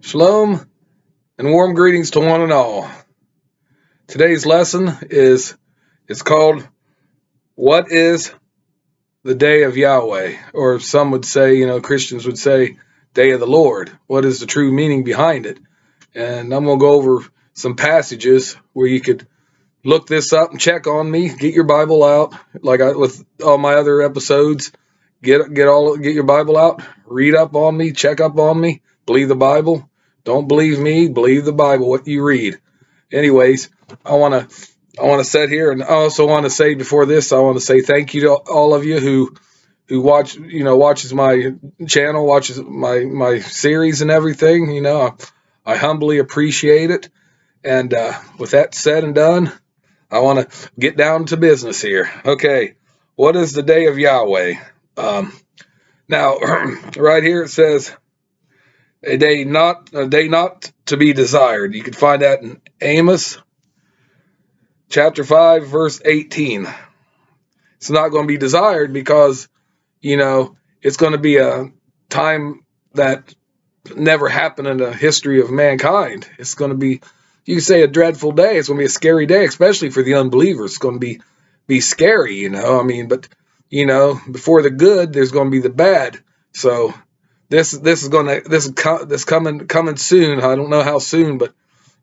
Shalom and warm greetings to one and all. Today's lesson is called What is the Day of Yahweh? Or some would say, Christians would say Day of the Lord. What is the true meaning behind it? And I'm going to go over some passages where you could look this up and check on me. Get your Bible out, with all my other episodes. Get your Bible out, read up on me, check up on me, believe the Bible. Don't believe me, believe the Bible, what you read. Anyways, I want to sit here, and I also want to say before this, I want to say thank you to all of you who watches my channel, watches my series and everything. I humbly appreciate it. And with that said and done, I want to get down to business here. Okay, what is the day of Yahweh? Now, right here it says a day not to be desired. You can find that in Amos chapter 5, verse 18. It's not going to be desired because, it's going to be a time that never happened in the history of mankind. It's going to be, you can say, a dreadful day. It's going to be a scary day, especially for the unbelievers. It's going to be scary, but before the good, there's going to be the bad. So this is coming soon. I don't know how soon, but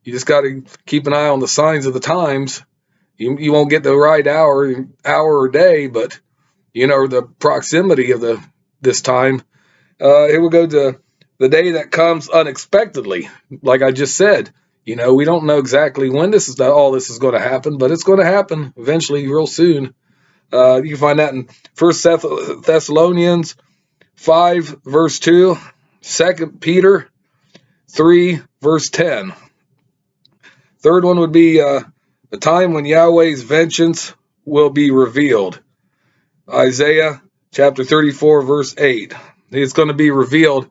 you just got to keep an eye on the signs of the times. You won't get the right hour or day, but the proximity of this time. Here we go to the day that comes unexpectedly. Like I just said, we don't know exactly when all this is going to happen, but it's going to happen eventually, real soon. You can find that in 1 Thessalonians 5, verse 2, 2 Peter 3, verse 10. Third one would be the time when Yahweh's vengeance will be revealed. Isaiah chapter 34, verse 8. It's going to be revealed,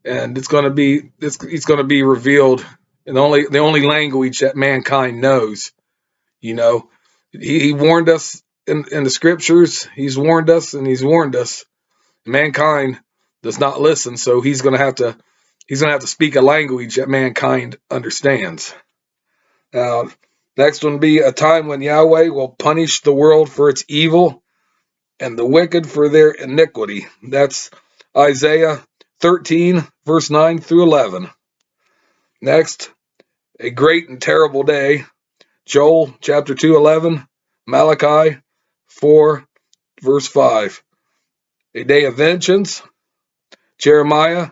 and it's going to be revealed in the only language that mankind knows. He warned us in the scriptures. He's warned us, and he's warned us. Mankind does not listen, so he's going to have to speak a language that mankind understands. Next one will be a time when Yahweh will punish the world for its evil and the wicked for their iniquity. That's Isaiah 13, verse 9 through 11. Next, a great and terrible day. Joel chapter 2, 11. Malachi 4, verse 5. A day of vengeance. Jeremiah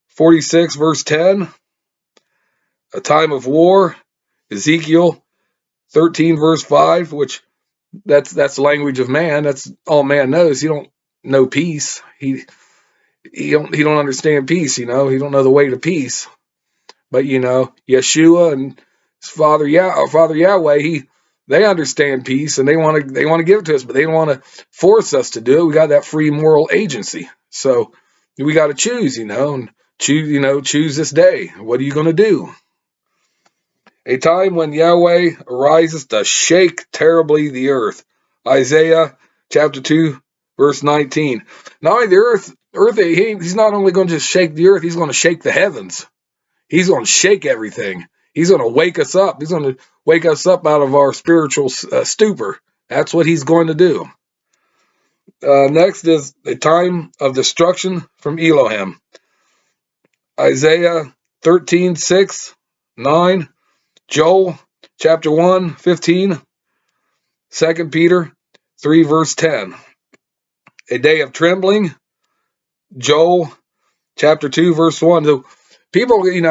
46, verse 10. A time of war. Ezekiel 13, verse 5, which that's the language of man. That's all man knows. He don't know peace. He don't understand peace. He don't know the way to peace. But Yeshua and his Father Yahweh, they understand peace, and they want to give it to us, but they don't want to force us to do it. We got that free moral agency, so we got to choose, and choose this day. What are you going to do? A time when Yahweh arises to shake terribly the earth. Isaiah chapter 2, verse 19. Not only the earth, he's not only going to just shake the earth, he's going to shake the heavens. He's going to shake everything. He's going to wake us up. He's going to wake us up out of our spiritual stupor. That's what he's going to do. Next is a time of destruction from Elohim. Isaiah 13, 6, 9. Joel chapter 1, 15. 2 Peter 3, verse 10. A day of trembling. Joel chapter 2, verse 1. So people going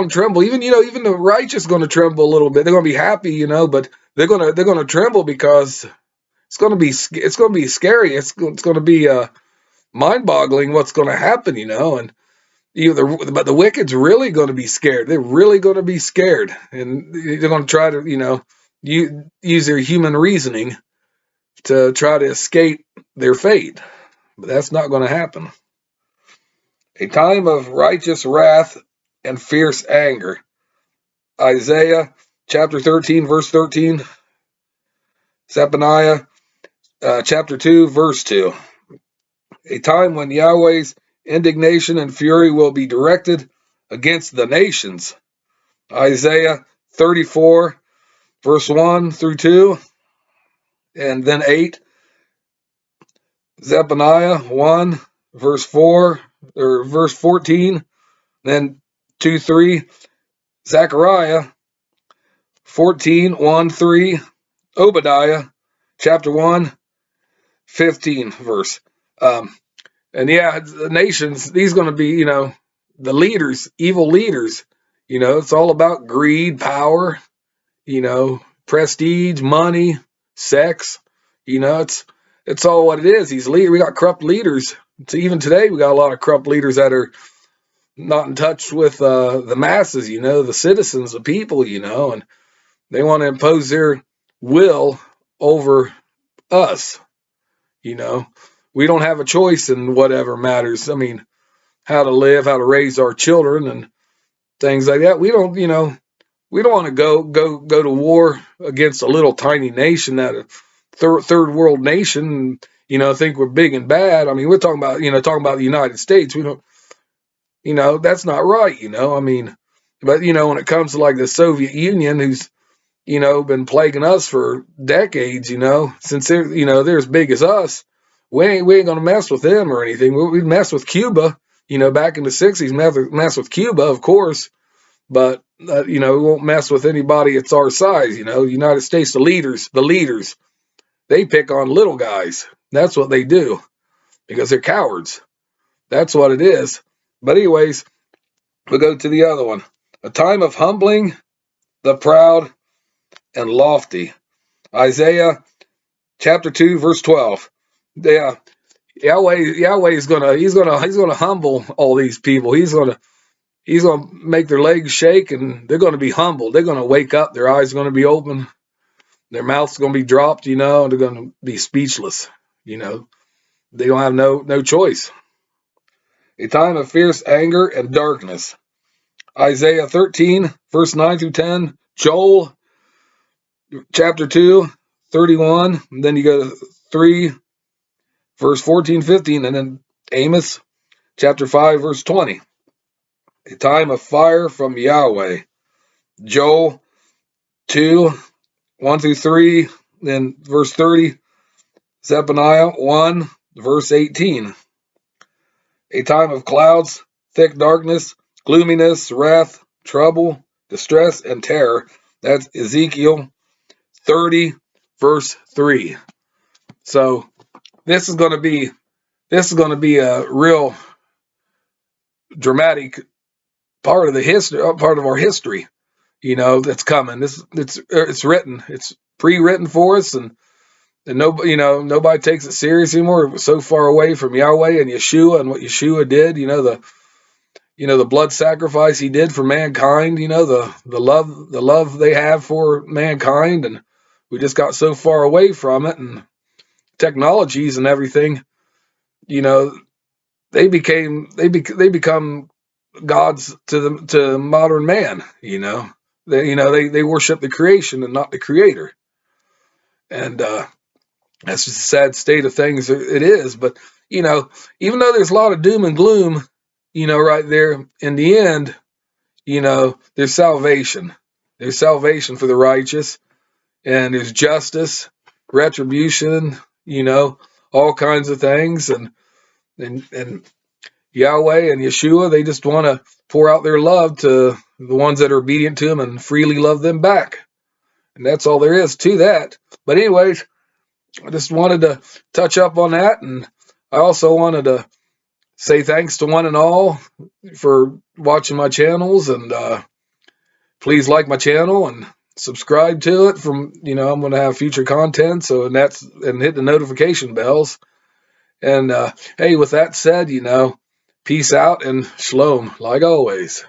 to tremble. Even the righteous going to tremble a little bit. They're going to be happy, but they're going to tremble because it's going to be scary. It's going to be mind-boggling what's going to happen, and but the wicked's really going to be scared. They're really going to be scared, and they're going to try to use their human reasoning to try to escape their fate. But that's not going to happen. A time of righteous wrath and fierce anger. Isaiah chapter 13, verse 13. Zephaniah chapter 2, verse 2. A time when Yahweh's indignation and fury will be directed against the nations. Isaiah 34, verse 1 through 2, and then 8. Zephaniah 1, verse 4, or verse 14, then 2, 3. Zechariah 14, 1, 3. Obadiah chapter 1, 15 verse. And yeah, the nations, these going to be, the leaders, evil leaders. It's all about greed, power, prestige, money, sex. It's all what it is. We got corrupt leaders. So even today, we got a lot of corrupt leaders that are not in touch with the masses, the citizens, the people, and they want to impose their will over us. We don't have a choice in whatever matters. I mean, how to live, how to raise our children, and things like that. We don't want to go to war against a little tiny nation, that a third world nation, think we're big and bad. I mean, we're talking about the United States. We don't, that's not right. I mean, but when it comes to like the Soviet Union, who's been plaguing us for decades, since they're as big as us, we ain't gonna mess with them or anything. We'd mess with Cuba, back in the 60s, mess with Cuba, of course, but we won't mess with anybody that's our size. The United States, the leaders, they pick on little guys. That's what they do, because they're cowards. That's what it is. But anyways, we'll go to the other one. A time of humbling the proud and lofty. Isaiah chapter 2, verse 12. Yeah, Yahweh is gonna humble all these people. He's gonna make their legs shake, and they're gonna be humbled. They're gonna wake up. Their eyes are gonna be open. Their mouth's gonna be dropped. And they're gonna be speechless. They don't have no choice. A time of fierce anger and darkness. Isaiah 13, verse 9 through 10. Joel chapter 2, 31. And then you go to 3, verse 14, 15. And then Amos chapter 5, verse 20. A time of fire from Yahweh. Joel 2, 1 through 3. Then verse 30. Zephaniah 1, verse 18. A time of clouds, thick darkness, gloominess, wrath, trouble, distress, and terror. That's Ezekiel 30, verse 3. So this is going to be a real dramatic part of the history, part of our history, that's coming. It's written, it's pre-written for us, and nobody takes it serious anymore. It was so far away from Yahweh and Yeshua and what Yeshua did. The blood sacrifice he did for mankind. The love they have for mankind, and we just got so far away from it, and technologies and everything. They become gods to modern man. They worship the creation and not the creator, and that's just a sad state of things. It is, but even though there's a lot of doom and gloom, right there in the end, there's salvation. There's salvation for the righteous, and there's justice, retribution, all kinds of things, and Yahweh and Yeshua, they just want to pour out their love to the ones that are obedient to him and freely love them back. And that's all there is to that. But anyways, I just wanted to touch up on that. And I also wanted to say thanks to one and all for watching my channels. And please like my channel and subscribe to it. I'm going to have future content. So, and hit the notification bells. And hey, with that said, peace out and shalom, like always.